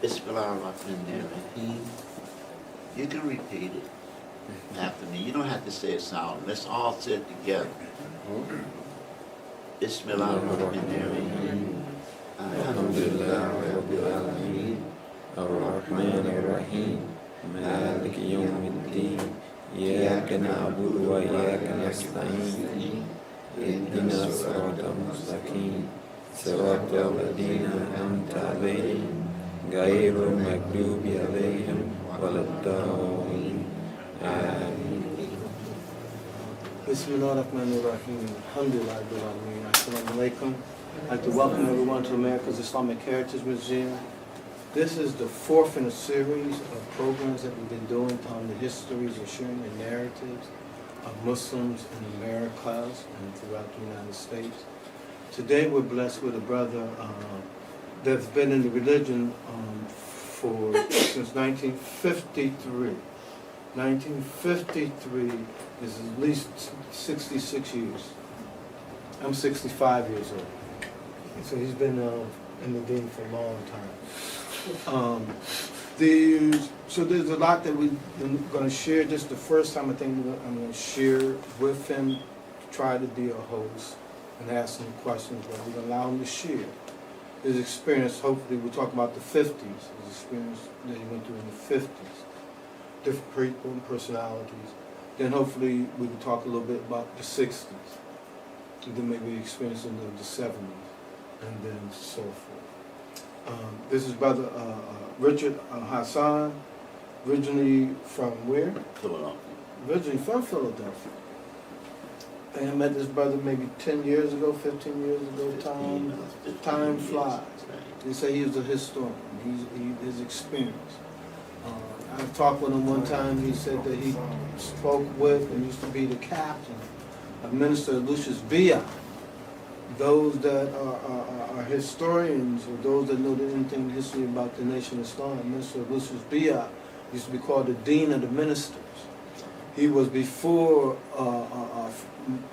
Bismillahirrahmanirrahim. You can repeat it after me. You don't have to say it sound. Let's all say it together. Bismillahirrahmanirrahim. Alhamdulillah Rabbil Alameen Ar-Rahman Ar-Rahim Maliki Yawmiddin Iyyaka na'budu wa iyyaka nasta'in Ihdina as-siratal mustaqim Siratal ladzina an'amta 'alaihim ghairil maghdubi 'alaihim waladdallin. Amin. Bismillahirrahmanirrahim. Alhamdulillah Rabbil Alameen. Assalamu alaikum. I'd like to welcome everyone to America's Islamic Heritage Museum. This is the fourth in a series of programs that we've been doing on the histories and sharing the narratives of Muslims in Americas and throughout the United States. Today we're blessed with a brother that's been in the religion since 1953. 1953 is at least 66 years. I'm 65 years old. So he's been in the game for a long time. So there's a lot that we're going to share. This is the first time I think I'm going to share with him, try to be a host and ask him questions, but we're going to allow him to share his experience. Hopefully we'll talk about the 50s, his experience that he went through in the 50s, different people and personalities. Then hopefully we can talk a little bit about the 60s, and then maybe experience in the 70s. And then so forth. This is Brother Richard Hassan, originally from where? Philadelphia. Originally from Philadelphia. And I met this brother maybe 10 years ago, 15 years ago. Time flies. They say he was a historian. His experience. I talked with him one time. He said that he spoke with and used to be the captain of Minister Lucius Bia. Those that are historians, or those that know anything in history about the Nation of Islam, Minister Lucius Bia used to be called the Dean of the Ministers. He was before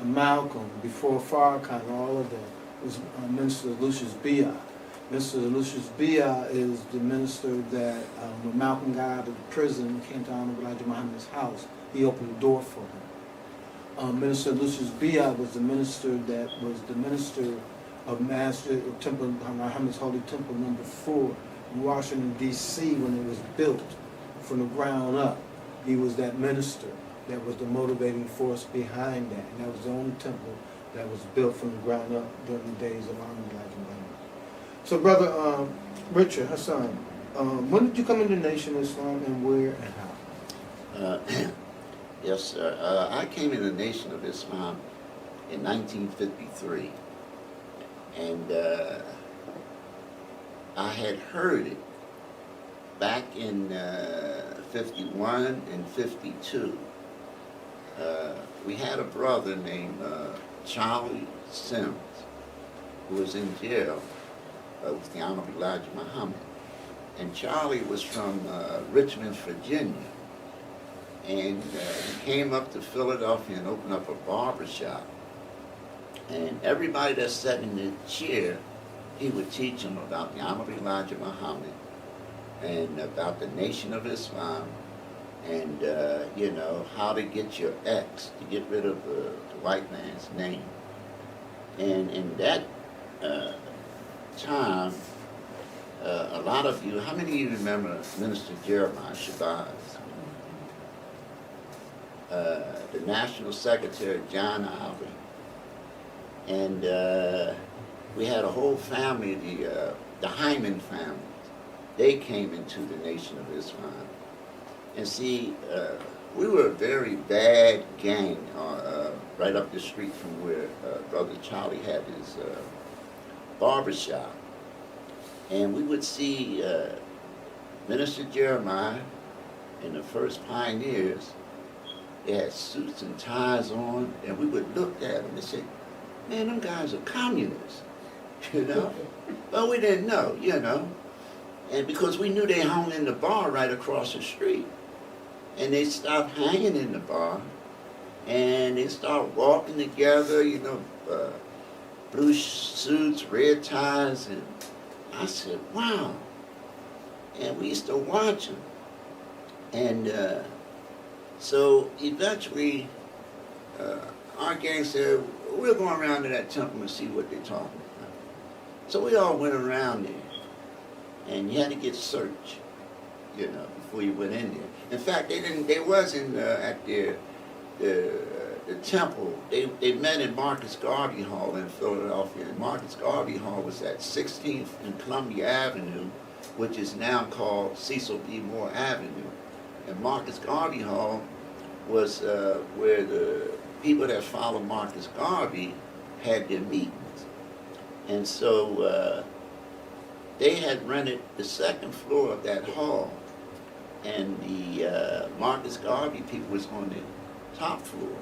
Malcolm, before Farrakhan, all of them. It was Minister Lucius Bia. Minister Lucius Bia is the minister that when Malcolm got out of prison, came down to Elijah Muhammad's house, he opened the door for him. Minister Lucius Bia was the minister that was the minister of Master Temple, Muhammad's Holy Temple number 4 in Washington, D.C. when it was built from the ground up. He was that minister that was the motivating force behind that. And that was the only temple that was built from the ground up during the days of Elijah Muhammad. So Brother Richard Hassan, when did you come into the Nation of Islam and where and how? Yes, sir. I came in the Nation of Islam in 1953, and I had heard it back in 51 and 52. We had a brother named Charlie Sims who was in jail with the Honorable Elijah Muhammad, and Charlie was from Richmond, Virginia. And he came up to Philadelphia and opened up a barber shop. And everybody that sat in the chair, he would teach them about the Honorable Elijah Muhammad and about the Nation of Islam and, you know, how to get your X, to get rid of the white man's name. And in that time, a lot of you, how many of you remember Minister Jeremiah Shabazz? The National Secretary, John Albee. And we had a whole family, the Hyman family. They came into the Nation of Islam. And see, we were a very bad gang right up the street from where Brother Charlie had his barbershop. And we would see Minister Jeremiah and the first pioneers. They had suits and ties on, and we would look at them and say, man, them guys are communists, you know? But we didn't know, you know? And because we knew they hung in the bar right across the street. And they stopped hanging in the bar, and they started walking together, you know, blue suits, red ties, and I said, wow. And we used to watch them. And so eventually, our gang said, we'll go around to that temple and see what they're talking about. So we all went around there, and you had to get searched, you know, before you went in there. In fact, they wasn't at the temple. They met in Marcus Garvey Hall in Philadelphia. And Marcus Garvey Hall was at 16th and Columbia Avenue, which is now called Cecil B. Moore Avenue. And Marcus Garvey Hall was where the people that followed Marcus Garvey had their meetings. And so they had rented the second floor of that hall, and the Marcus Garvey people was on the top floor.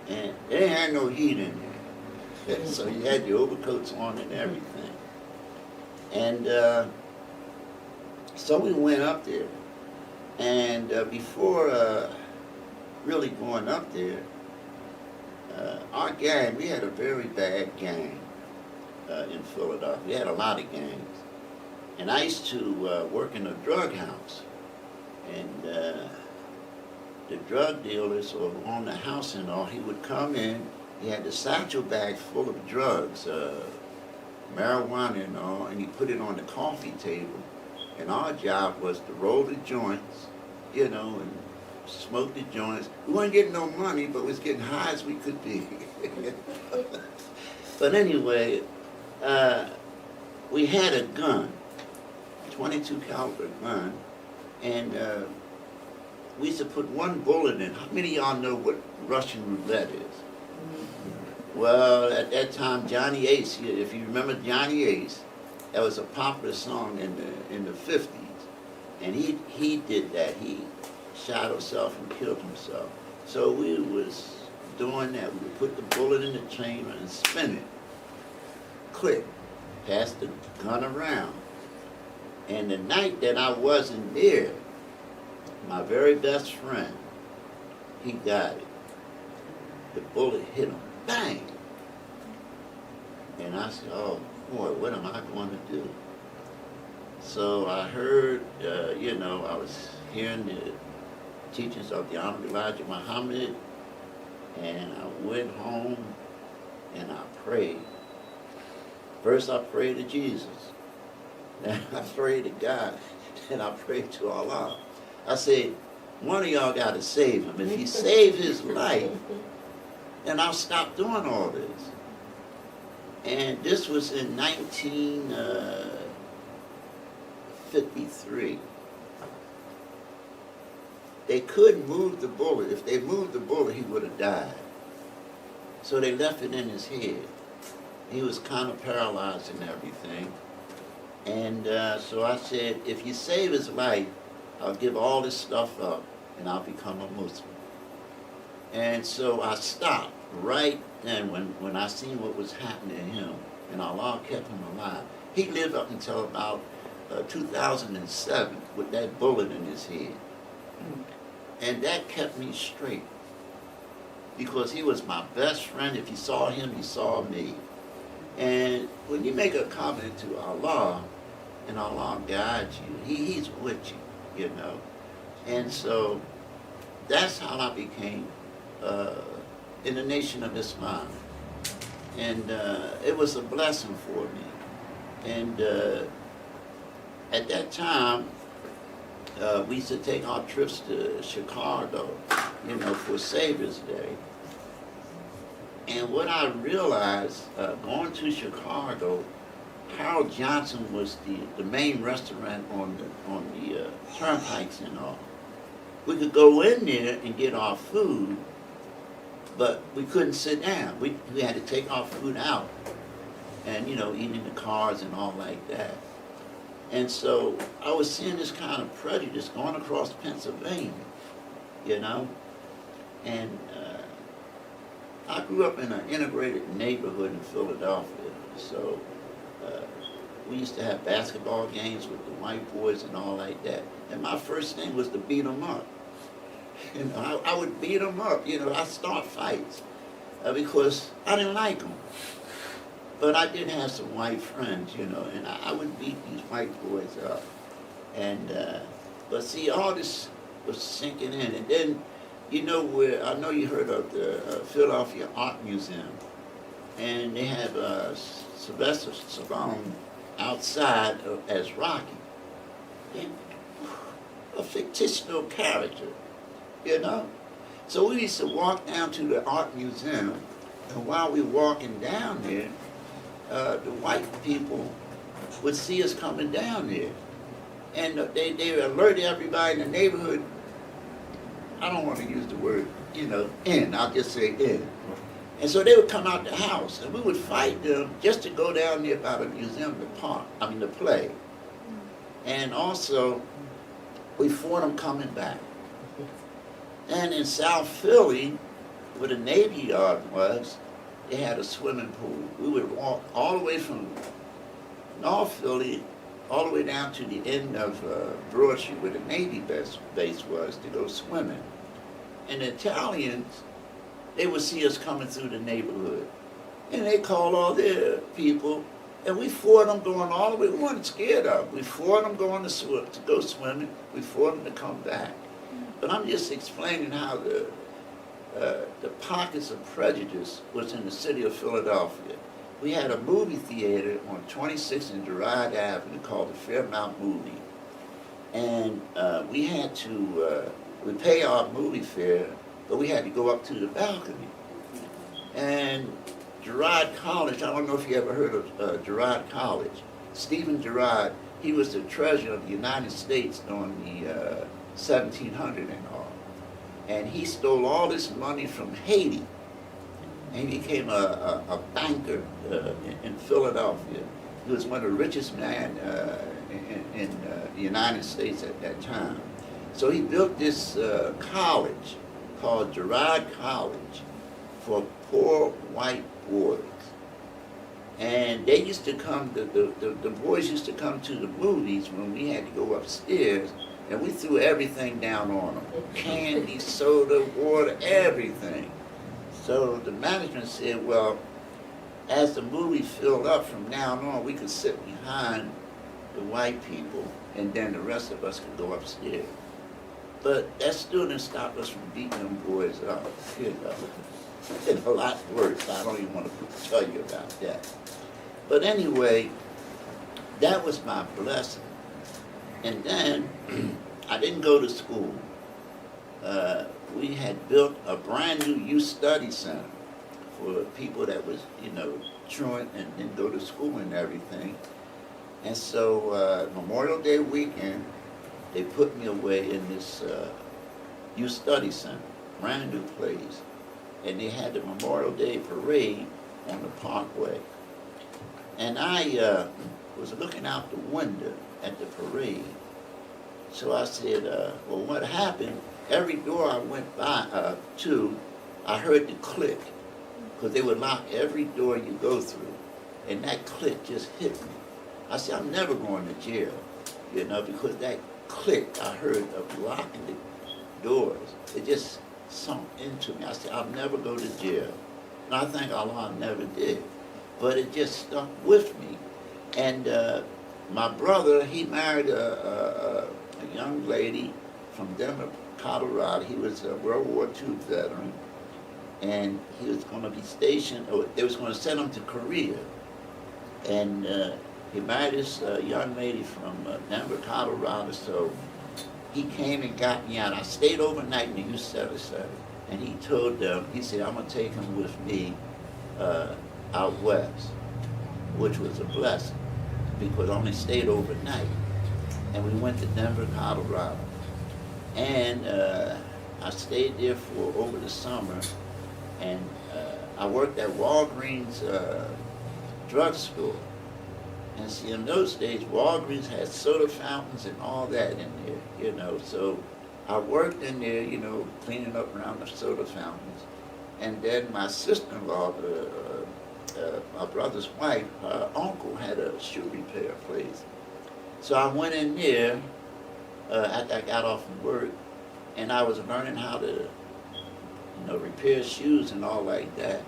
And they had no heat in there. So you had your overcoats on and everything. And so we went up there. And before really going up there, our gang, we had a very bad gang in Philadelphia. We had a lot of gangs. And I used to work in a drug house. And the drug dealers who owned the house and all, he would come in, he had the satchel bag full of drugs, marijuana and all, and he put it on the coffee table. And our job was to roll the joints, you know, and smoke the joints. We weren't getting no money, but was getting high as we could be. But anyway, we had a gun, 22 caliber gun, and we used to put one bullet in. How many of y'all know what Russian roulette is? Well, at that time, Johnny Ace, if you remember Johnny Ace, that was a popular song in the 50s. And he did that. He shot himself and killed himself. So we was doing that. We would put the bullet in the chamber and spin it. Click. Pass the gun around. And the night that I wasn't there, my very best friend, he got it. The bullet hit him. Bang! And I said, oh, boy, what am I going to do? So I heard, you know, I was hearing the teachings of the Honorable Elijah Muhammad, and I went home and I prayed. First I prayed to Jesus, then I prayed to God, and I prayed to Allah. I said, one of y'all got to save him. If he saved his life, then I'll stop doing all this. And this was in 1953. They couldn't move the bullet. If they moved the bullet, he would have died. So they left it in his head. He was kind of paralyzed and everything. And so I said, if you save his life, I'll give all this stuff up and I'll become a Muslim. And so I stopped right then when I seen what was happening to him, and Allah kept him alive. He lived up until about 2007 with that bullet in his head. And that kept me straight, because he was my best friend. If you saw him, you saw me. And when you make a covenant to Allah, and Allah guides you, He's with you, you know. And so that's how I became in the Nation of Islam. And it was a blessing for me. And at that time, we used to take our trips to Chicago, you know, for Savior's Day. And what I realized, going to Chicago, Harold Johnson was the main restaurant on the turnpikes and all. We could go in there and get our food, but we couldn't sit down. We had to take our food out and, you know, eat in the cars and all like that. And so I was seeing this kind of prejudice going across Pennsylvania, you know. And I grew up in an integrated neighborhood in Philadelphia. So we used to have basketball games with the white boys and all like that. And my first thing was to beat them up. You know, I would beat them up. You know, I'd start fights because I didn't like them. But I did have some white friends, you know, and I would beat these white boys up. And, but see, all this was sinking in. And then, you know, where, I know you heard of the Philadelphia Art Museum. And they have Sylvester Stallone outside as Rocky. And a fictional character, you know? So we used to walk down to the art museum, and while we were walking down there, the white people would see us coming down there. And they alert everybody in the neighborhood. I don't want to use the word, you know, I'll just say in. And so they would come out the house, and we would fight them just to go down there by the museum to play. And also, we fought them coming back. And in South Philly, where the Navy Yard was, they had a swimming pool. We would walk all the way from North Philly all the way down to the end of Broad Street, where the Navy base was, to go swimming. And the Italians, they would see us coming through the neighborhood. And they called all their people, and we fought them going all the way. We weren't scared of them. We fought them going to go swimming. We fought them to come back. But I'm just explaining how the pockets of prejudice was in the city of Philadelphia. We had a movie theater on 26th and Girard Avenue called the Fairmount Movie. And we had to, we pay our movie fare, but we had to go up to the balcony. And Girard College, I don't know if you ever heard of Girard College. Stephen Girard, he was the treasurer of the United States during the 1700 and all. And he stole all this money from Haiti. And he became a banker in Philadelphia. He was one of the richest men in the United States at that time. So he built this college called Girard College for poor white boys. And they used to come, the boys used to come to the movies when we had to go upstairs, and we threw everything down on them. Candy, soda, water, everything. So the management said, well, as the movie filled up from now on, we could sit behind the white people, and then the rest of us could go upstairs. But that still didn't stop us from beating them boys up, you know. It's a lot worse. I don't even want to tell you about that. But anyway, that was my blessing. And then I didn't go to school. We had built a brand new youth study center for people that was, you know, truant and didn't go to school and everything. And so Memorial Day weekend, they put me away in this youth study center, brand new place. And they had the Memorial Day parade on the Parkway. And I was looking out the window at the parade. So I said, well, what happened? Every door I went by to, I heard the click, because they would lock every door you go through. And that click just hit me. I said, I'm never going to jail, you know, because that click I heard of locking the doors, it just sunk into me. I said, I'll never go to jail. And I think Allah never did. But it just stuck with me. And my brother, he married a young lady from Denver, Colorado. He was a World War II veteran. And he was going to be stationed, or they was going to send him to Korea. And he married this young lady from Denver, Colorado. So he came and got me out. I stayed overnight in the youth center, and he told them, he said, I'm going to take him with me out west, which was a blessing, because I only stayed overnight. And we went to Denver, Colorado. And I stayed there for over the summer, and I worked at Walgreens drugstore. And see, in those days, Walgreens had soda fountains and all that in there, you know. So I worked in there, you know, cleaning up around the soda fountains. And then my sister-in-law, my brother's wife, her uncle had a shoe repair place. So I went in there after I got off from work, and I was learning how to, you know, repair shoes and all like that.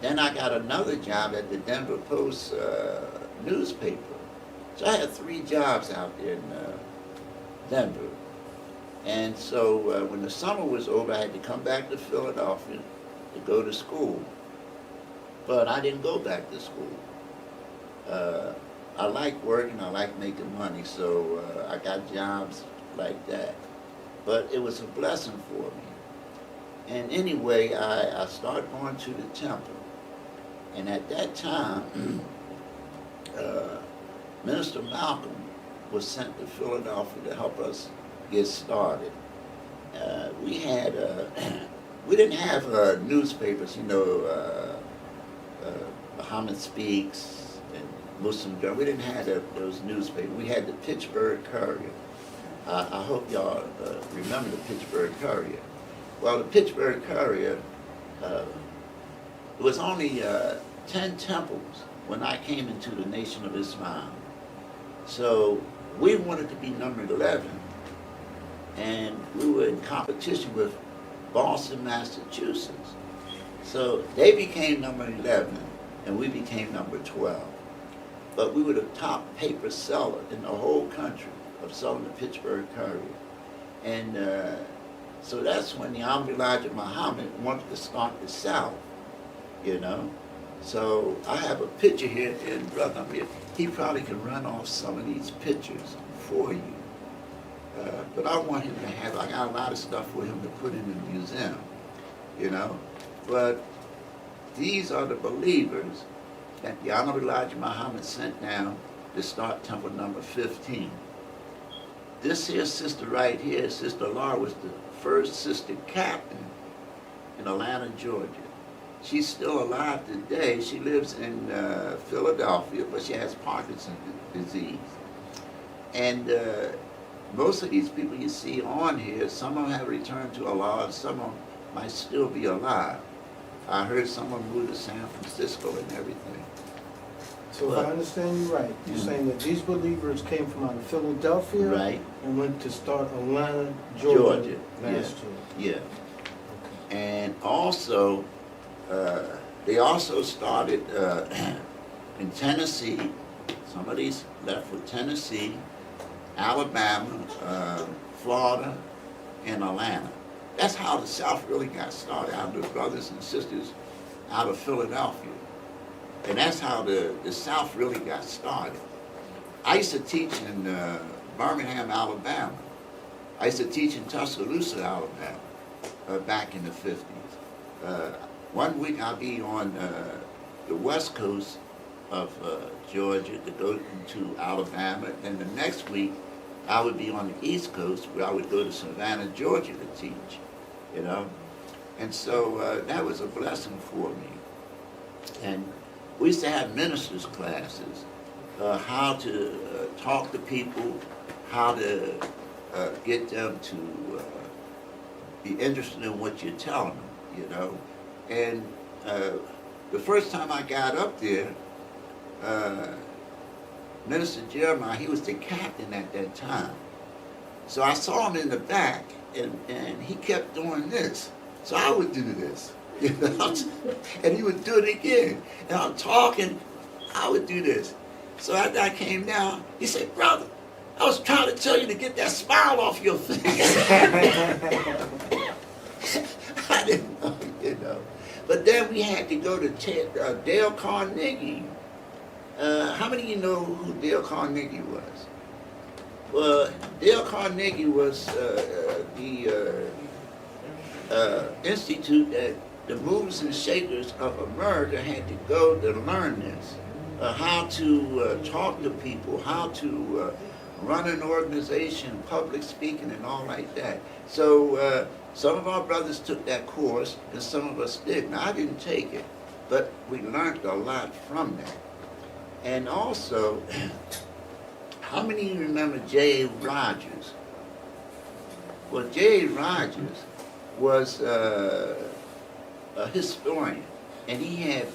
Then I got another job at the Denver Post newspaper. So I had 3 jobs out there in Denver. And so when the summer was over, I had to come back to Philadelphia to go to school. But I didn't go back to school. I like working, I like making money, so I got jobs like that. But it was a blessing for me. And anyway, I started going to the temple. And at that time, Minister Malcolm was sent to Philadelphia to help us get started. We had, we didn't have newspapers, you know, Muhammad Speaks and Muslim Journal. We didn't have those newspapers. We had the Pittsburgh Courier. I hope y'all remember the Pittsburgh Courier. Well, the Pittsburgh Courier, it was only 10 temples when I came into the Nation of Islam. So we wanted to be number 11, and we were in competition with Boston, Massachusetts. So they became number 11, and we became number 12. But we were the top paper seller in the whole country of selling the Pittsburgh Courier. And so that's when the Honorable Elijah Muhammad wanted to start the South, you know. So I have a picture here, and brother, I mean, he probably can run off some of these pictures for you. But I want him to have, I got a lot of stuff for him to put in the museum, you know. But these are the believers that the Honorable Elijah Muhammad sent down to start temple number 15. This here sister right here, Sister Laura, was the first sister captain in Atlanta, Georgia. She's still alive today. She lives in Philadelphia, but she has Parkinson's disease. And most of these people you see on here, some of them have returned to Allah, some of them might still be alive. I heard someone moved to San Francisco and everything. So if I understand you right, you're saying that these believers came from out of Philadelphia, right, and went to start Atlanta, Georgia, last year. Yeah. And also, they also started in Tennessee. Some of these left for Tennessee, Alabama, Florida, and Atlanta. That's how the South really got started, out of the brothers and sisters out of Philadelphia. And that's how the South really got started. I used to teach in Birmingham, Alabama. I used to teach in Tuscaloosa, Alabama, back in the 50s. One week I'll be on the west coast of Georgia to go to Alabama, and the next week I would be on the east coast where I would go to Savannah, Georgia to teach, you know. And so that was a blessing for me. And we used to have ministers' classes, how to talk to people, how to get them to be interested in what you're telling them, you know. And the first time I got up there, Minister Jeremiah, he was the captain at that time. So I saw him in the back, and he kept doing this. So I would do this, you know, and he would do it again. And I'm talking, I would do this. So after I came down, he said, "Brother, I was trying to tell you to get that smile off your face." I didn't know, you know. But then we had to go to Dale Carnegie. How many of you know who Dale Carnegie was? Well, Dale Carnegie was the institute that the movers and shakers of America had to go to learn this. How to talk to people, how to run an organization, public speaking and all like that. So some of our brothers took that course and some of us didn't. I didn't take it, but we learned a lot from that. And also, how many of you remember J.A. Rogers? Well, J.A. Rogers was a historian, and he had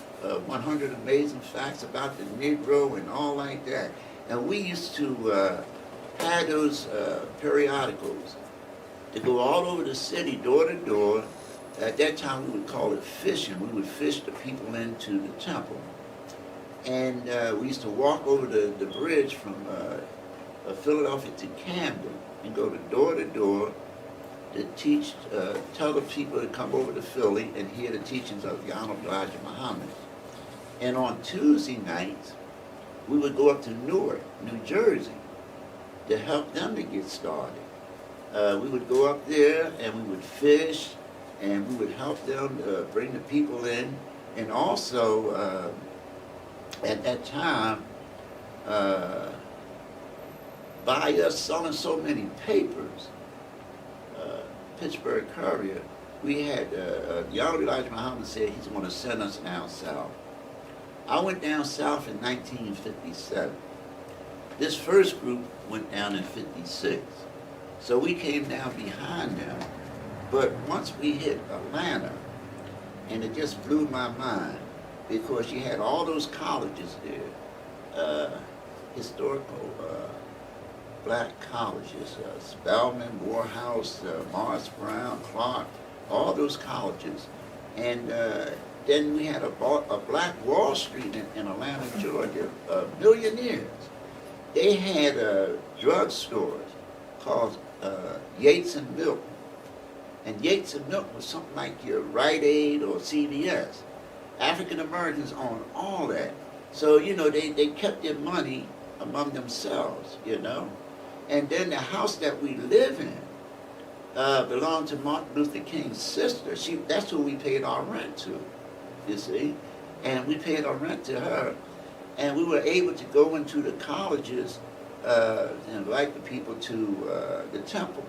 100 amazing facts about the Negro and all like that. And we used to have those periodicals to go all over the city, door to door. At that time, we would call it fishing. We would fish the people into the temple. And we used to walk over the bridge from Philadelphia to Camden and go to door to teach, tell the people to come over to Philly and hear the teachings of the Honorable Elijah Muhammad. And on Tuesday nights, we would go up to Newark, New Jersey, to help them to get started. We would go up there and we would fish, and we would help them bring the people in. And also, at that time, by us selling so many papers, Pittsburgh Courier, we had, the Honorable Elijah Muhammad said he's going to send us down south. I went down south in 1957. This first group went down in 56. So we came down behind them. But once we hit Atlanta, and it just blew my mind, because you had all those colleges there, historical black colleges, Spelman, Morehouse, Morris Brown, Clark, all those colleges. And then we had a black Wall Street in Atlanta, Georgia, millionaires. They had drug stores called Yates and Milton. And Yates and Milton was something like your Rite Aid or CVS. African Americans owned all that. So, you know, they kept their money among themselves, you know. And then the house that we live in belonged to Martin Luther King's sister. That's who we paid our rent to, you see. And we paid our rent to her. And we were able to go into the colleges and invite the people to the temple.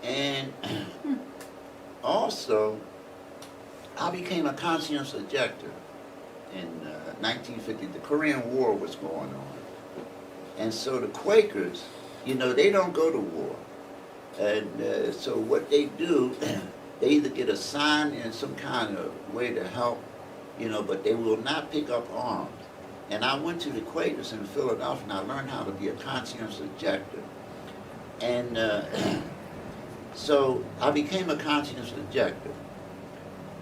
And also, I became a conscientious objector in 1950. The Korean War was going on. And so the Quakers, you know, they don't go to war. And so what they do, they either get assigned in some kind of way to help, you know, but they will not pick up arms. And I went to the Quakers in Philadelphia and I learned how to be a conscientious objector. And so I became a conscientious objector.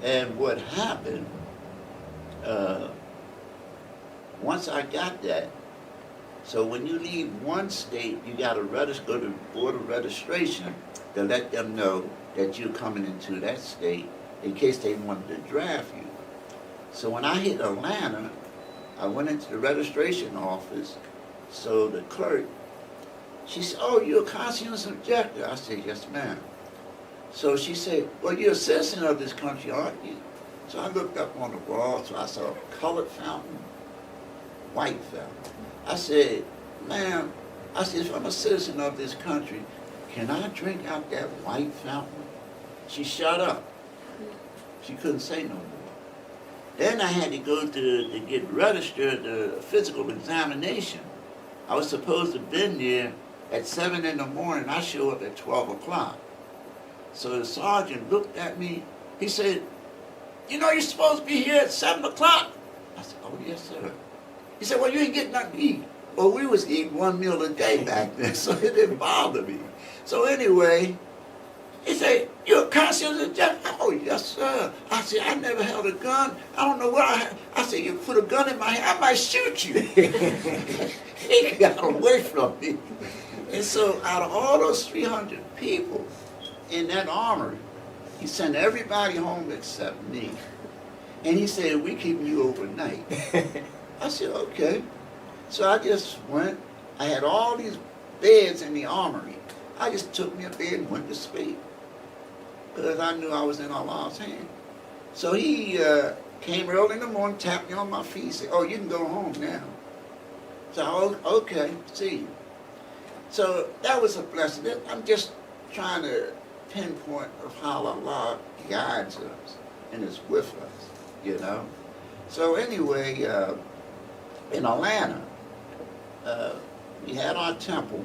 And what happened, once I got that, so when you leave one state, you got to go to Board of Registration to let them know that you're coming into that state in case they wanted to draft you. So when I hit Atlanta, I went into the registration office. So the clerk, she said, "Oh, you're a conscientious objector." I said, "Yes, ma'am." So she said, "Well, you're a citizen of this country, aren't you?" So I looked up on the wall, so I saw a colored fountain, white fountain. I said, "Ma'am," I said, "if I'm a citizen of this country, can I drink out that white fountain?" She shut up. She couldn't say no more. Then I had to go to get registered, the physical examination. I was supposed to have been there at 7 in the morning. I show up at 12 o'clock. So the sergeant looked at me. He said, "You know you're supposed to be here at 7 o'clock. I said, "Oh, yes, sir." He said, "Well, you ain't getting nothing to eat." Well, we was eating one meal a day back then, so it didn't bother me. So anyway, he said, "You're a conscientious objector?" "Oh, yes, sir." I said, "I never held a gun. I don't know what I had." I said, "You put a gun in my hand, I might shoot you." He got away from me. And so out of all those 300 people in that armory, he sent everybody home except me. And he said, "We keeping you overnight." I said, "Okay." So I just went. I had all these beds in the armory. I just took me a bed and went to sleep, because I knew I was in Allah's hand. So he came early in the morning, tapped me on my feet, said, "Oh, you can go home now." So, "Okay, see you." So that was a blessing. I'm just trying to pinpoint of how Allah guides us and is with us, you know. So anyway, in Atlanta, we had our temple,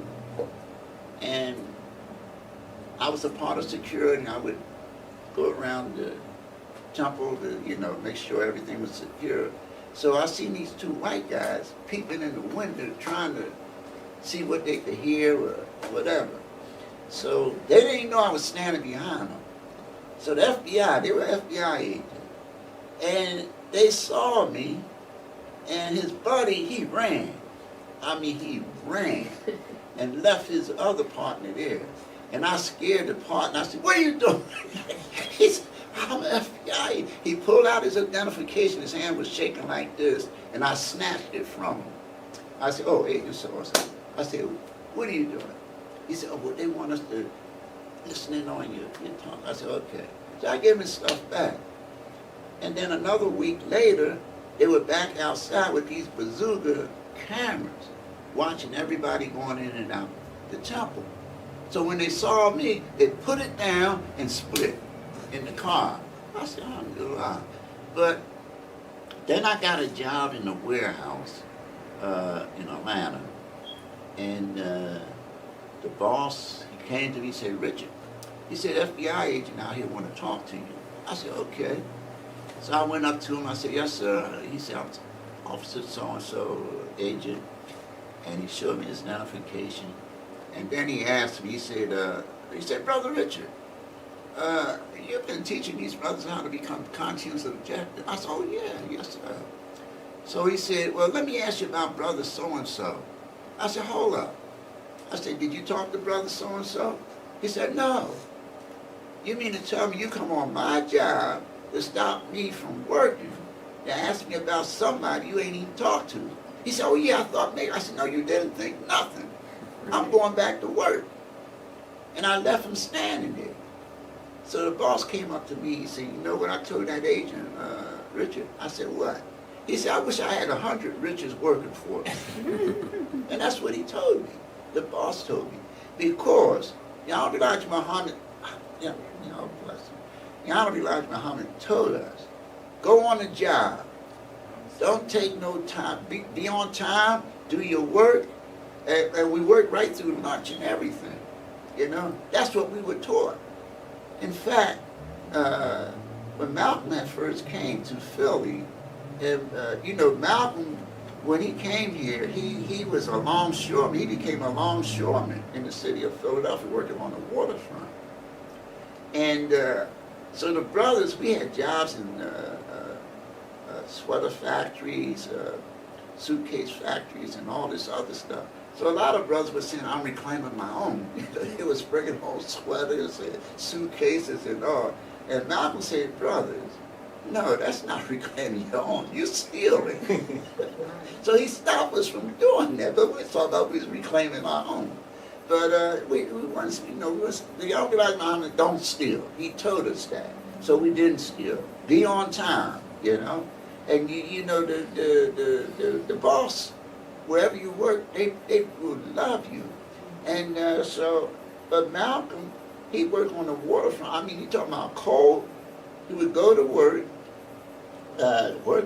and I was a part of security. I would go around the temple to, you know, make sure everything was secure. So I seen these two white guys peeping in the window trying to see what they could hear or whatever. So they didn't know I was standing behind them. So the FBI, they were FBI agents, and they saw me, and his buddy, he ran. I mean, he ran and left his other partner there. And I scared the partner. I said, what are you doing? He said, I'm FBI. He pulled out his identification. His hand was shaking like this. And I snatched it from him. I said, oh, Agent so-and-so. I said, what are you doing? He said, oh, well, they want us to listen in on your talk. I said, okay. So I gave him his stuff back. And then another week later, they were back outside with these bazooka cameras, watching everybody going in and out the temple. So when they saw me, they put it down and split in the car. I said, alhamdulillah. But then I got a job in a warehouse in Atlanta. And the boss, he came to me and said, Richard, he said, FBI agent out here want to talk to you. I said, okay. So I went up to him, I said, yes, sir. He said, I'm Officer so-and-so, agent. And he showed me his identification. And then he asked me, he said, Brother Richard, you've been teaching these brothers how to become conscious objective. I said, oh yeah, yes sir. So he said, well, let me ask you about brother so-and-so. I said, hold up. I said, did you talk to brother so-and-so? He said, no. You mean to tell me you come on my job to stop me from working, to ask me about somebody you ain't even talked to? He said, oh yeah, I thought maybe. I said, no, you didn't think nothing. I'm going back to work. And I left him standing there. So the boss came up to me, he said, you know what I told that agent, Richard? I said, what? He said, I wish I had 100 Richards working for me. And that's what he told me. The boss told me. Because, Honorable Elijah Muhammad, bless him. Honorable Elijah Muhammad told us, go on the job. Don't take no time. Be on time, do your work, and we work right through lunch and everything. You know, that's what we were taught. In fact, when Malcolm had first came to Philly, Malcolm, when he came here, he was a longshoreman. He became a longshoreman in the city of Philadelphia, working on the waterfront. And so the brothers, we had jobs in sweater factories, suitcase factories, and all this other stuff. So a lot of brothers were saying, I'm reclaiming my own. They was bringing home sweaters and suitcases and all. And Malcolm said, brothers, no, that's not reclaiming your own. You're stealing. So he stopped us from doing that. But we thought about we was reclaiming our own. But we weren't, the Honorable Elijah Muhammad don't steal. He told us that. So we didn't steal. Be on time, And the boss, wherever you work, they will love you. And but Malcolm, he worked on the waterfront. I mean, he talking about coal. He would go to work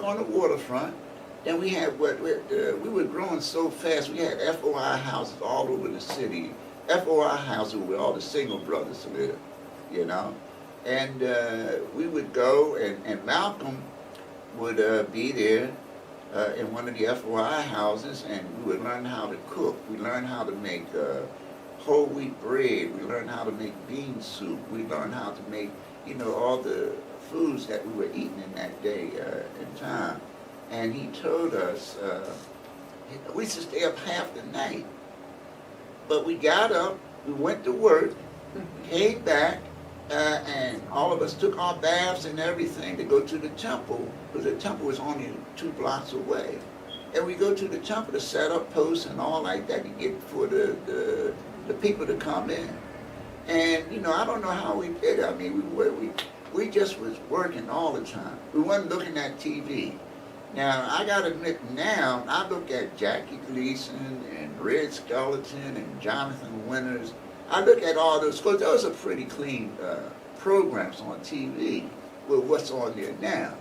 on the waterfront. Then we had we were growing so fast. We had FOI houses all over the city. FOI houses where all the single brothers lived, And we would go, and Malcolm would be there in one of the FOI houses, and we would learn how to cook. We learned how to make whole wheat bread. We learned how to make bean soup. We learned how to make, all the foods that we were eating in that day and time. And he told us, we used to stay up half the night. But we got up, we went to work, came back, and all of us took our baths and everything to go to the temple, because the temple was only 2 blocks away. And we go to the temple to set up posts and all like that to get for the people to come in. And, I don't know how we did it. I mean, we just was working all the time. We wasn't looking at TV. Now, I got to admit now, I look at Jackie Gleason and Red Skeleton and Jonathan Winters. I look at all those, because those are pretty clean programs on TV with what's on there now.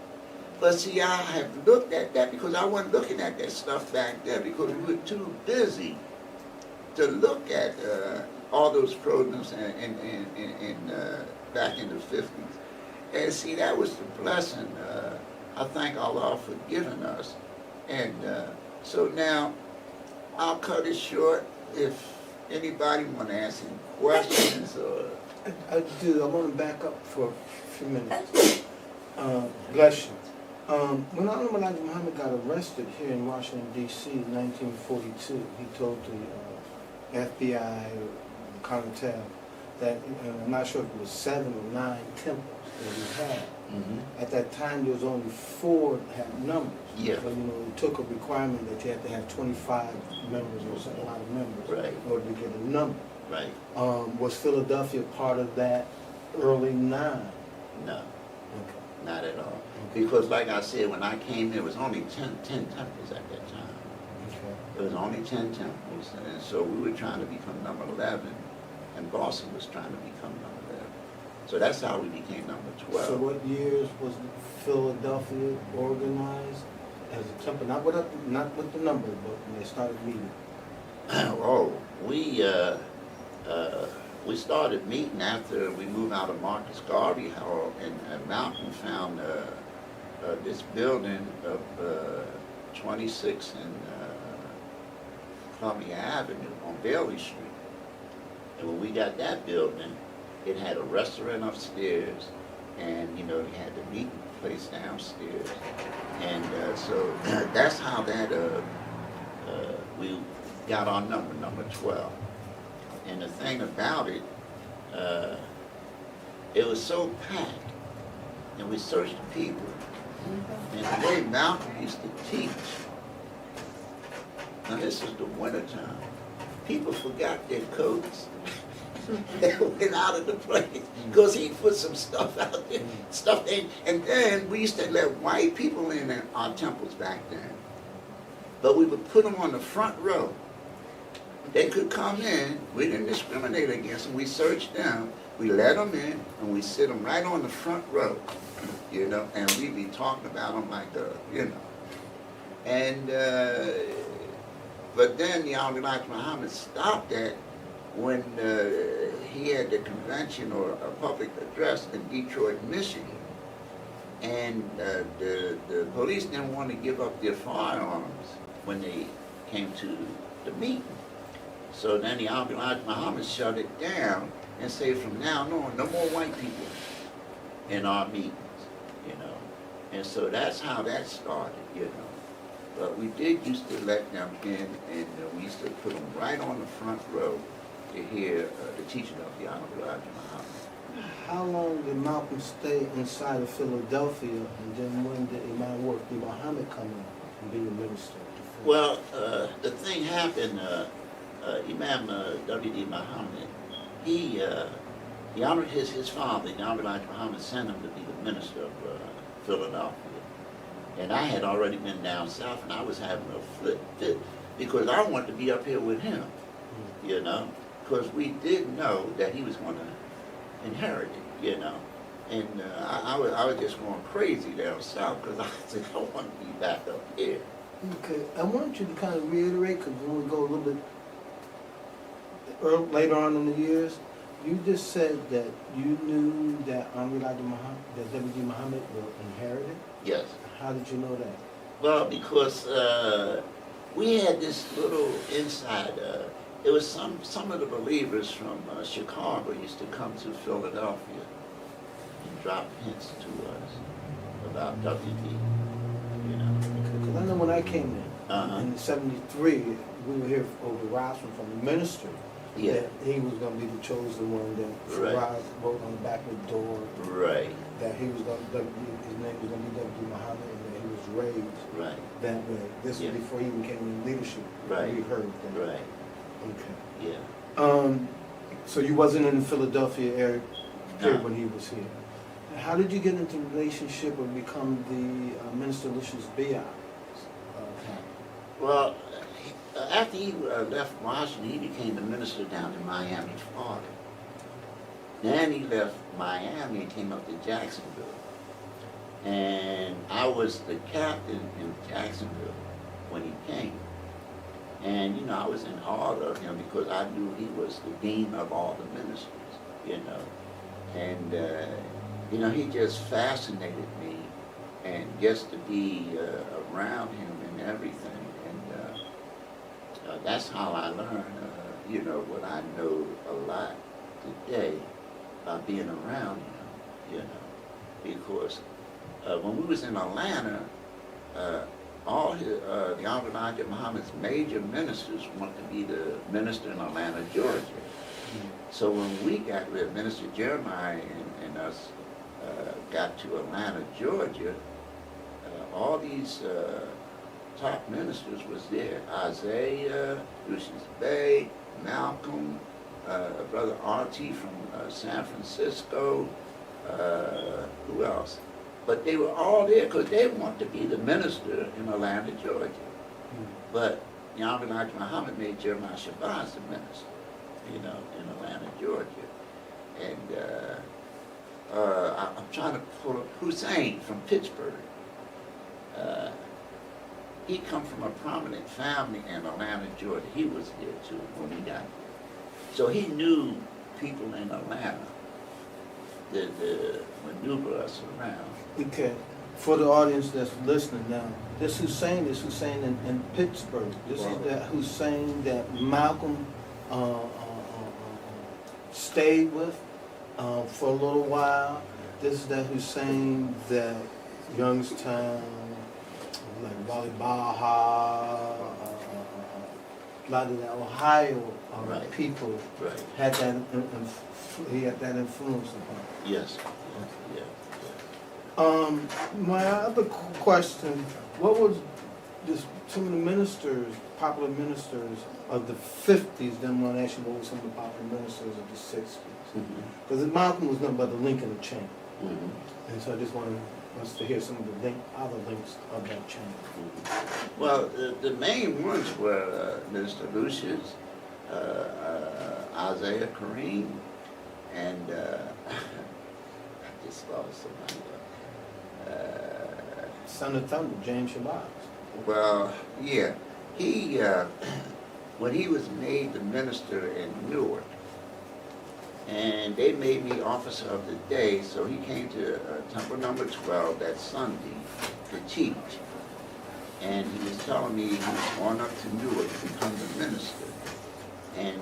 But see, I have looked at that because I wasn't looking at that stuff back there because we were too busy to look at all those programs back in the 50s. And see, that was the blessing. I thank Allah for giving us. And so now, I'll cut it short. If anybody want to ask any questions or... I do. I want to back up for a few minutes. Bless you. When Honorable Elijah Muhammad got arrested here in Washington, D.C. in 1942, he told the FBI, Conatel, that, I'm not sure if it was 7 or 9 temples that he had. At that time, there was only 4 that had numbers. Yeah. So, it took a requirement that you had to have 25 members or a lot of members Right. in order to get a number. Right. Was Philadelphia part of that early 9? No, Okay. not at all. Because like I said, when I came here, it was only 10 temples at that time. Okay. It was only 10 temples, and so we were trying to become number 11, and Boston was trying to become number 11. So that's how we became number 12. So what years was Philadelphia organized as a temple? Not with the number, but when they started meeting. Oh, we started meeting after we moved out of Marcus Garvey Hall, and Mountain found this building of 26 and Columbia Avenue on Bailey Street. And when we got that building, it had a restaurant upstairs, and they had the meeting place downstairs. And so that's how that we got our number 12. And the thing about it, it was so packed, and we searched the people. And the way Malcolm used to teach, now this is the wintertime, people forgot their coats. They went out of the place because he put some stuff out there, and then we used to let white people in our temples back then. But we would put them on the front row. They could come in, we didn't discriminate against them, we searched them, we let them in, and we sit them right on the front row, and we'd be talking about them like, And, but then the Honorable Elijah Muhammad stopped that when he had the convention or a public address in Detroit, Michigan. And the police didn't want to give up their firearms when they came to the meeting. So then the Honorable Elijah Muhammad shut it down and said from now on, no more white people in our meetings, And so that's how that started, But we did used to let them in, and we used to put them right on the front row to hear the teaching of the Honorable Elijah Muhammad. How long did Malcolm stay inside of Philadelphia, and then when did Imam Muhammad come in and be a minister? Well, the thing happened, Imam W.D. Muhammad, he honored his father, the Honorable Elijah Muhammad, sent him to be the minister of Philadelphia. And I had already been down south, and I was having a fit because I wanted to be up here with him, because we did know that he was going to inherit it, And I was just going crazy down south because I said, I want to be back up here. Okay, I want you to kind of reiterate, because when we go a little bit later on in the years, you just said that you knew that Elijah Muhammad, that W.D. Muhammad will inherit it? Yes. How did you know that? Well, because we had this little inside, it was some of the believers from Chicago used to come to Philadelphia and drop hints to us about WD, Because I know when I came in '73, we were here over Rosman from the ministry. Yeah. That he was going to be the chosen one. That Faraz wrote on the back of the door. Right. That he was going to, his name was going to be W. Muhammad, and that he was raised that way. This was before he even came in leadership. Right. We heard that. Right. Okay. Yeah. So you wasn't in the Philadelphia area No. when he was here. How did you get into a relationship or become the Minister Lucius Bion? Well, after he left Washington, he became the minister down in Miami, Florida. Then he left Miami and came up to Jacksonville. And I was the captain in Jacksonville when he came. And, I was in awe of him because I knew he was the dean of all the ministers, And, he just fascinated me. And just to be around him and everything. That's how I learned, what I know a lot today by being around him, because when we was in Atlanta, all his, the Honorable Elijah Muhammad's major ministers wanted to be the minister in Atlanta, Georgia. So when we got with Minister Jeremiah and us got to Atlanta, Georgia, all these top ministers was there. Isaiah, Lucius Bay, Malcolm, Brother Artie from San Francisco, who else? But they were all there because they wanted to be the minister in Atlanta, Georgia. But the Honorable Elijah Muhammad made Jeremiah Shabazz the minister, you know, in Atlanta, Georgia. And I'm trying to pull up Hussein from Pittsburgh. He come from a prominent family in Atlanta, Georgia. He was here too when we got here. So he knew people in Atlanta that maneuver us around. Okay, for the audience that's listening now, this Hussein in Pittsburgh. This is that Hussein that Malcolm stayed with for a little while. This is that Hussein that Youngstown, like Wally Baha, a lot of the Ohio Right. people Right. had that, he had that influence upon. Yes. Yeah. My other question, what was this, some of the ministers, popular ministers of the 50s, then I'm gonna ask you what were some of the popular ministers of the 60s? Because Malcolm was nothing but the link in the chain. And so I just wanted us to hear some of the other links of that chain. Well, the main ones were Minister Lucius, Isaiah Kareem, and I just lost somebody. Son of Thunder, James Shabazz. Well, yeah, he when he was made the minister in Newark, and they made me officer of the day, so he came to Temple number 12 that Sunday to teach, and he was telling me he was going up to Newark to become the minister, and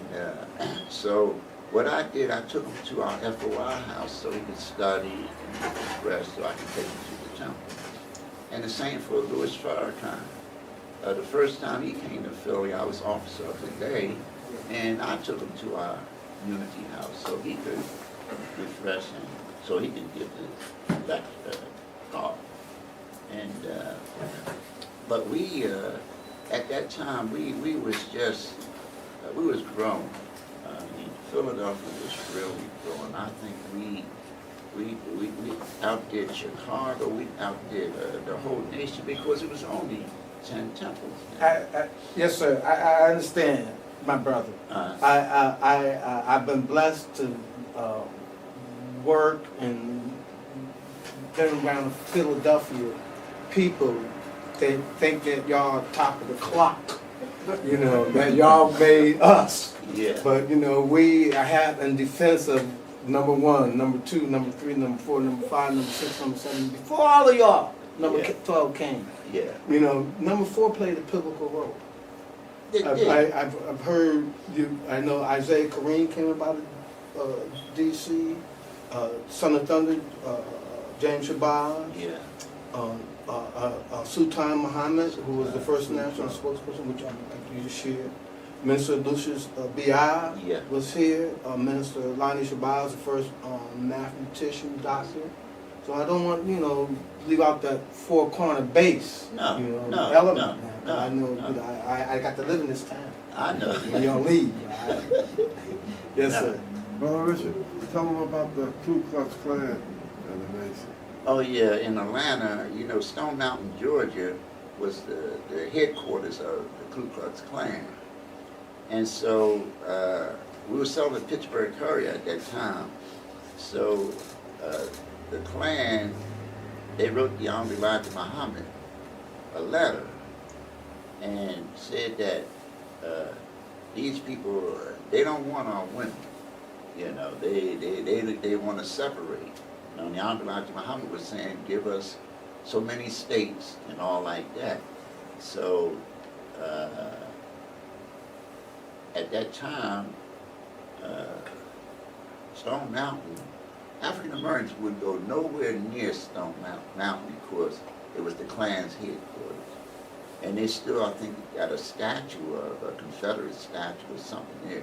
so what I did, I took him to our FOI house so he could study and get his rest, so I could take him to the temple. And the same for Louis Farrakhan. The first time he came to Philly, I was officer of the day, and I took him to our Unity House so he could refresh him, so he could give the lecture talk. And but we at that time we was just we was grown. Philadelphia was really growing. I think we outdid Chicago. We outdid the whole nation because it was only 10 temples. Yes, sir. I understand, my brother. I've been blessed to work and been around Philadelphia. People, they think that y'all are top of the clock. You know, that y'all made us. Yeah. But, you know, I have in defense of number 1, number 2, number 3, number 4, number 5, number 6, number 7, before all of y'all, number 12 came. Yeah. You know, number 4 played a pivotal role. I've heard you, I know Isaiah Kareem came about D.C., Son of Thunder, James Shabazz. Yeah. Sultan Muhammad, who was the first national spokesperson, which you just shared. Minister Lucius B.I. Yeah. was here. Minister Lonnie Shabazz, the first mathematician, doctor. So I don't want, leave out that four-corner base. No, element. no, I know, no. I got to live in this town. I know. When y'all leave. Yes, No. sir. Brother Richard, tell them about the Ku Klux Klan and the Nation. Oh yeah, in Atlanta, Stone Mountain, Georgia was the headquarters of the Ku Klux Klan. And so we were selling the Pittsburgh Courier at that time. So the Klan, they wrote the Honorable Elijah Muhammad a letter and said that these people, they don't want our women. They want to separate. The Honorable Elijah Muhammad was saying, give us so many states and all like that. So at that time, Stone Mountain African Americans would go nowhere near Stone Mountain because it was the Klan's headquarters. And they still, I think, got a statue of a Confederate statue or something there.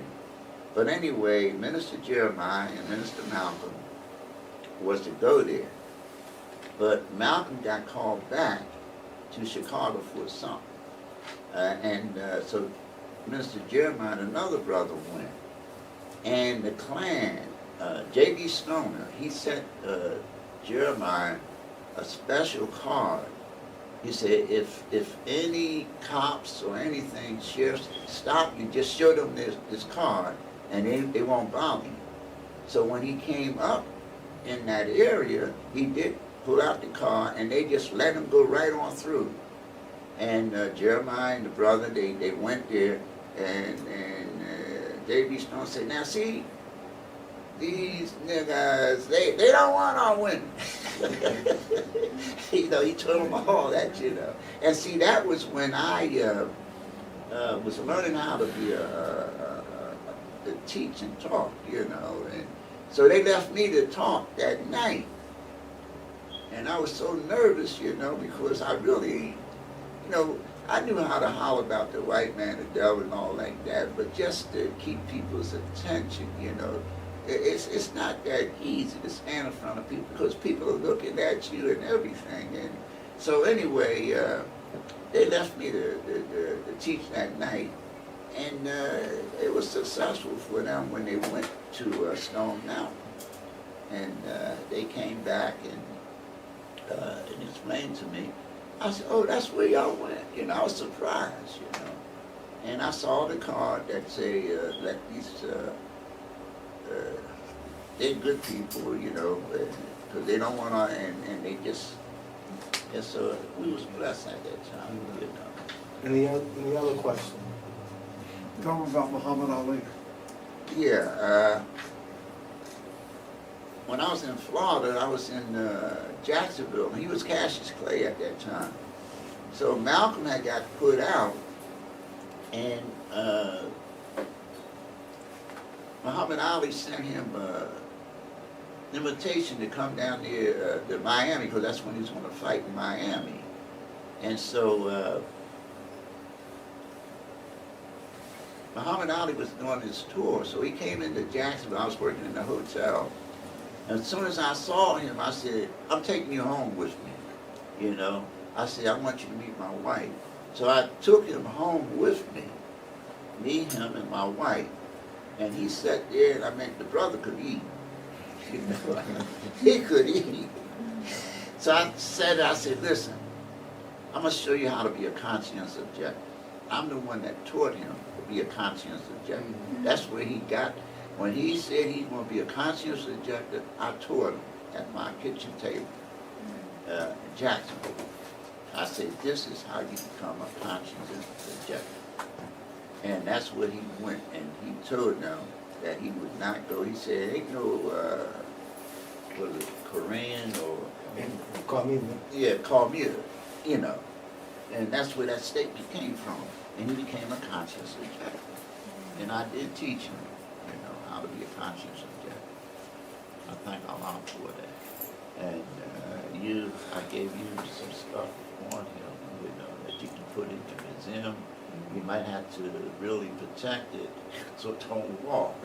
But anyway, Minister Jeremiah and Minister Malcolm was to go there. But Malcolm got called back to Chicago for something. So Minister Jeremiah and another brother went. And the Klan, J.B. Stoner, he sent Jeremiah a special card. He said, if any cops or anything, sheriffs, stop you, just show them this card, and they won't bother you. So when he came up in that area, he did pull out the card, and they just let him go right on through. And Jeremiah and the brother, they went there, and J.B. Stone said, now see, these niggas, they don't want our women. You know, he told them all that, you know. And see, that was when I was learning how to be to teach and talk, you know. And so they left me to talk that night. And I was so nervous, you know, because I really, you know, I knew how to holler about the white man, the devil, and all like that, but just to keep people's attention, you know, it's not that easy to stand in front of people because people are looking at you and everything. And so anyway, they left me to teach that night, and it was successful for them when they went to Stone Mountain. And they came back and explained to me. I said, oh, that's where y'all went. You know, I was surprised, you know. And I saw the card that say, let these, they're good people, you know, because they don't want to, and they just, and so we was blessed at that time, you know. Any other questions? Tell me about Muhammad Ali. Yeah, when I was in Florida, I was in Jacksonville, and he was Cassius Clay at that time. So Malcolm had got put out, and Muhammad Ali sent him an invitation to come down there to Miami, because that's when he was going to fight in Miami. And so Muhammad Ali was doing his tour, so he came into Jacksonville. I was working in the hotel. And as soon as I saw him, I said, I'm taking you home with me, you know. I said, I want you to meet my wife. So I took him home with me, him, and my wife. And he sat there, and I mean, the brother could eat. You know, he could eat. So I said, listen, I'm going to show you how to be a conscientious objector. I'm the one that taught him to be a conscientious objector. That's where he got. When he said he's going to be a conscientious objector, I taught him at my kitchen table in Jacksonville. I said, this is how you become a conscientious objector. And that's where he went, and he told them that he would not go. He said, ain't no, was it Korean or? Call me. Yeah, call me, you know. And that's where that statement came from. And he became a conscientious objector. And I did teach him, you know, how to be a conscientious objector. I thank Allah for that. And I gave you some stuff on him, you know, that you can put in the museum. You might have to really protect it so it don't walk.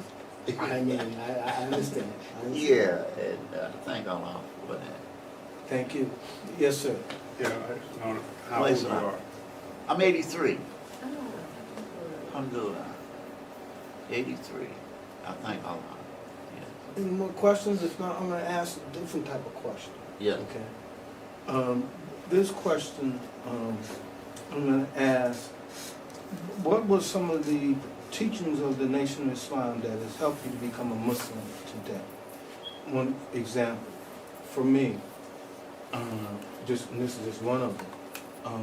I mean, I understand. Yeah, and thank Allah for that. Thank you. Yes, sir. Yeah, I don't know how old you are. I'm 83. Alhamdulillah. 83. I thank Allah. Yeah. Any more questions? If not, I'm going to ask a different type of question. Yeah. Okay. This question, I'm going to ask, what were some of the teachings of the Nation of Islam that has helped you to become a Muslim today? One example, for me, and this is just one of them.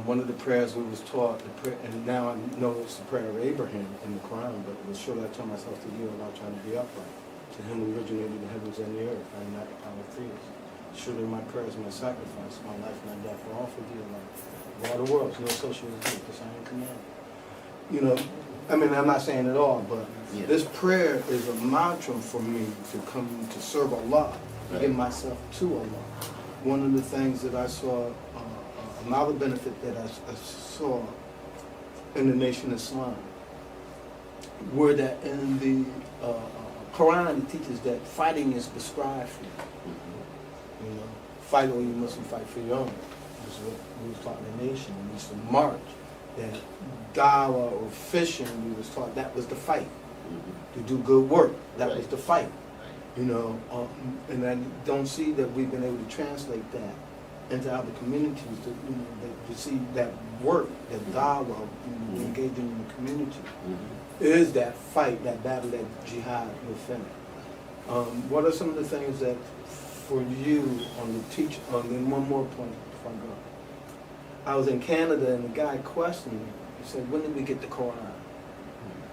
One of the prayers we was taught, and now I know it's the prayer of Abraham in the Quran, but it was surely I taught myself to you about trying to be upright. To him who originated the heavens and the earth, I am not polytheist. Surely my prayers, my sacrifice, my life, my death are all for thee alone. Of all the worlds, no associate with thee, because I am commanded. You know, I mean, I'm not saying it all, but Yeah. this prayer is a mantra for me to come to serve Allah to give myself to Allah. One of the things that I saw, another benefit that I saw in the Nation of Islam, were that in the Quran it teaches that fighting is prescribed for you. You know, fight or you mustn't fight for your own. That's what we was taught in the nation. We used to march. That dawah or fishing, we was taught that was the fight. To do good work, that was the fight. You know, and I don't see that we've been able to translate that into other communities to, you know, to see that work, that dawah, engaging in the community, is that fight, that battle, that jihad within it. What are some of the things that, for you, on the teach, then one more point before I go. I was in Canada and the guy questioned me. He said, when did we get the Quran?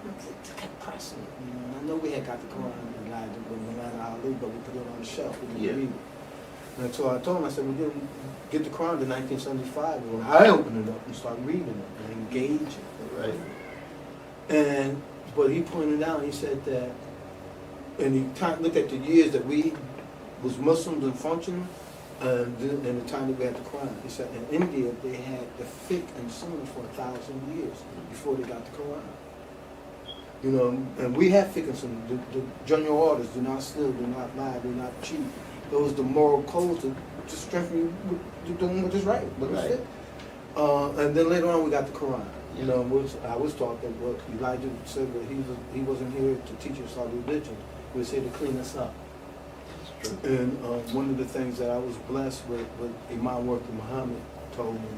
I kept pressing it. You know, and I know we had got the Quran in the Ali, but we put it on the shelf. We didn't read it. And so I told him, I said, we didn't get the Quran in 1975 when I opened it up and started reading it and engaging. Right. But he pointed out, he said that, and he looked at the years that we was Muslims and functioning, and the time that we had the Quran. He said in India they had the fiqh and sunnah for 1,000 years before they got the Quran. You know, and we have fiqh and sunnah. The general orders: do not steal, do not lie, do not cheat. Those are the moral codes to strengthen you doing what is right. What is fiqh. And then later on we got the Quran. You know, I was taught that what Elijah said that he wasn't here to teach us our religion. He was here to clean us up. And one of the things that I was blessed with Imam Worthy Muhammad told me,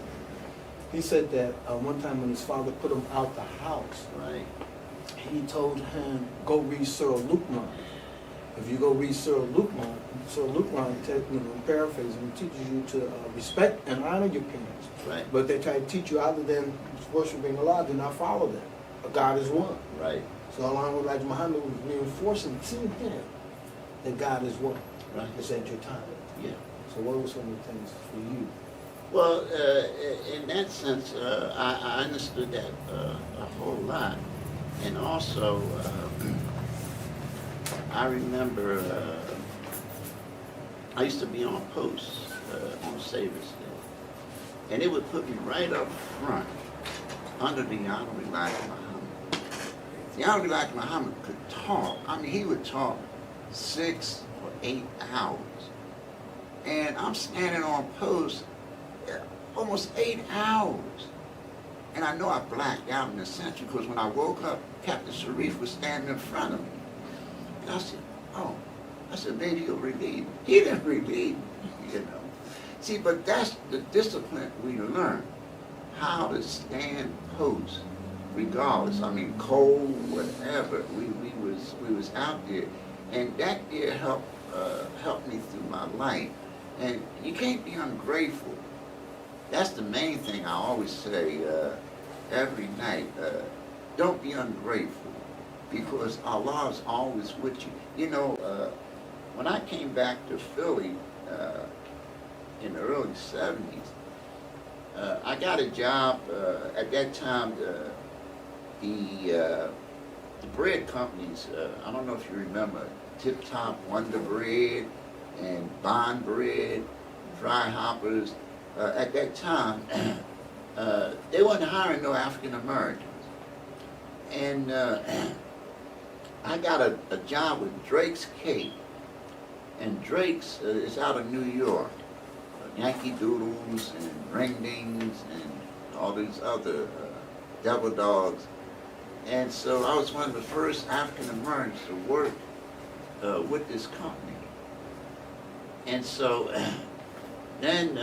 he said that one time when his father put him out the house, Right. he told him, go read Surah Luqman. If you go read Surah Luqman, paraphrasing, it teaches you to respect and honor your parents. Right. But they try to teach you other than worshiping Allah, do not follow them. God is one. Right. So along with Elijah Muhammad was reinforcing to him that God is one. Right. It's at your time. Yeah. So what were some of the things for you? Well, in that sense, I understood that a whole lot. And also, I remember I used to be on post on Savior's Day. And it would put me right up front under the Honorable Elijah Muhammad. The Honorable Elijah Muhammad could talk. I mean, he would talk 6 or 8 hours. And I'm standing on post almost 8 hours. And I know I blacked out in a sense because when I woke up, Captain Sharif was standing in front of me. And I said, oh, maybe he'll relieve me. He didn't relieve me, you know. See, but that's the discipline we learn, how to stand post, regardless. I mean, cold, whatever, we was out there. And that did help me through my life. And you can't be ungrateful. That's the main thing I always say every night. Don't be ungrateful, because Allah is always with you. You know, when I came back to Philly in the early 70s, I got a job at that time. The bread companies, I don't know if you remember, Tip Top, Wonder Bread, and Bond Bread, Dry Hoppers. At that time, they wasn't hiring no African Americans. And I got a job with Drake's Cake. And Drake's is out of New York. Yankee Doodles and Ring Dings and all these other Devil Dogs. And so I was one of the first African Americans to work with this company. And so then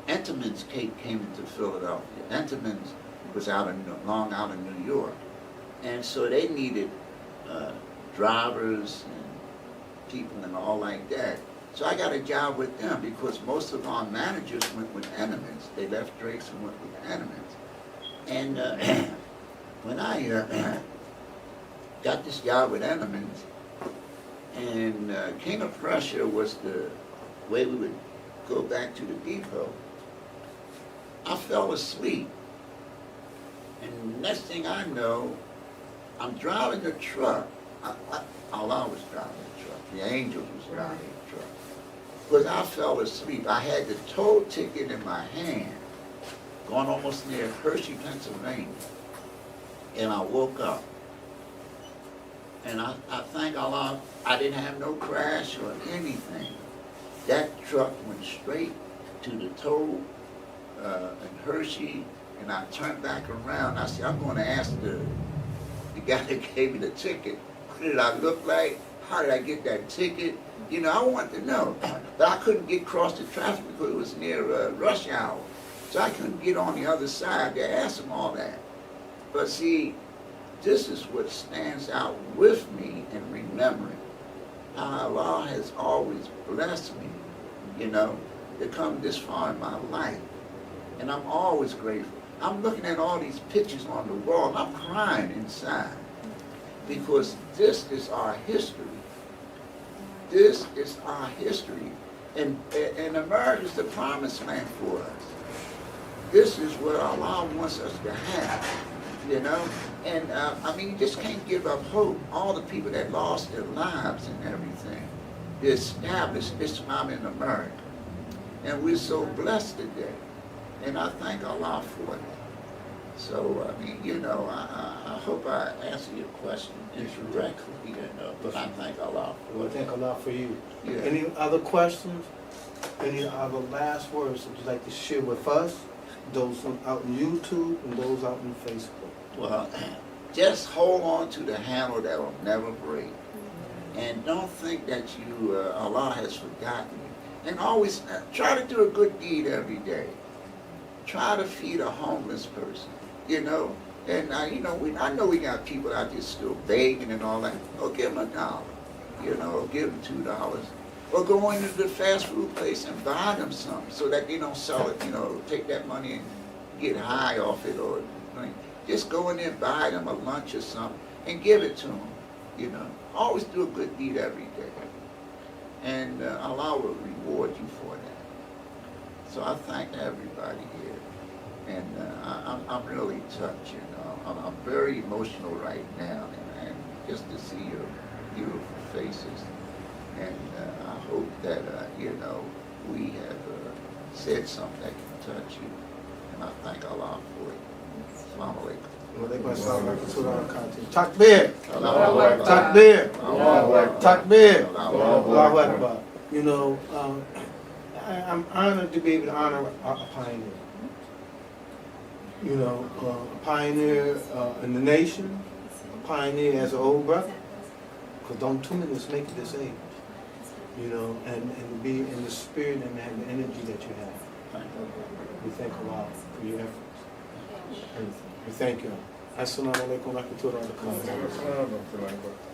Entenmann's Cake came into Philadelphia. Entenmann's was out in Long Island, New York. And so they needed drivers and people and all like that. So I got a job with them because most of our managers went with Entenmann's. They left Drake's and went with Entenmann's. And when I got this job with Entenmann's, and King of Prussia was the way we would go back to the depot, I fell asleep. And next thing I know, I'm driving the truck. Allah was driving the truck. The angels was driving the truck. because I fell asleep. I had the toll ticket in my hand, going almost near Hershey, Pennsylvania, and I woke up. And I thank Allah, I didn't have no crash or anything. That truck went straight to the toll in Hershey, and I turned back around. I said, I'm going to ask the guy that gave me the ticket, what did I look like? How did I get that ticket? You know, I wanted to know. But I couldn't get across the traffic because it was near rush hour. So I couldn't get on the other side to ask him all that. But see, this is what stands out with me in remembering how Allah has always blessed me, you know, to come this far in my life. And I'm always grateful. I'm looking at all these pictures on the wall. I'm crying inside because this is our history. This is our history. And America is the promised land for us. This is what Allah wants us to have, you know? And I mean, you just can't give up hope. All the people that lost their lives and everything, they established Islam in America. And we're so blessed today. And I thank Allah for that. So, I mean, you know, I hope I answer your question indirectly, you know, but I thank Allah for We it. thank Allah for you. Yeah. Any other questions? Any other last words that you'd like to share with us? Those out on YouTube and those out on Facebook. Well, just hold on to the handle that will never break. And don't think that you, Allah has forgotten you. And always try to do a good deed every day. Try to feed a homeless person, you know. And, you know, I know we got people out there still begging and all that. Oh, give them $1, you know, give them $2. Or go into the fast food place and buy them something so that they don't sell it, you know, take that money and get high off it or drink. Just go in there and buy them a lunch or something and give it to them, you know. Always do a good deed every day. And Allah will reward you for that. So I thank everybody here. And I'm really touched, you know. I'm very emotional right now, and just to see your beautiful faces. And I hope that, you know, we have said something that can touch you. And I thank Allah for it. Assalamu alaikum. Takbir! Takbir! Takbir! Allahu Akbar. You know, I'm honored to be able to honor a pioneer. You know, a pioneer in the nation, a pioneer as an old brother. Because don't too many of us make it this age. You know, and be in the spirit and have the energy that you have. We thank Allah for your efforts. And we thank you. Assalamu alaikum wa rahmatullahi wa barakatuh.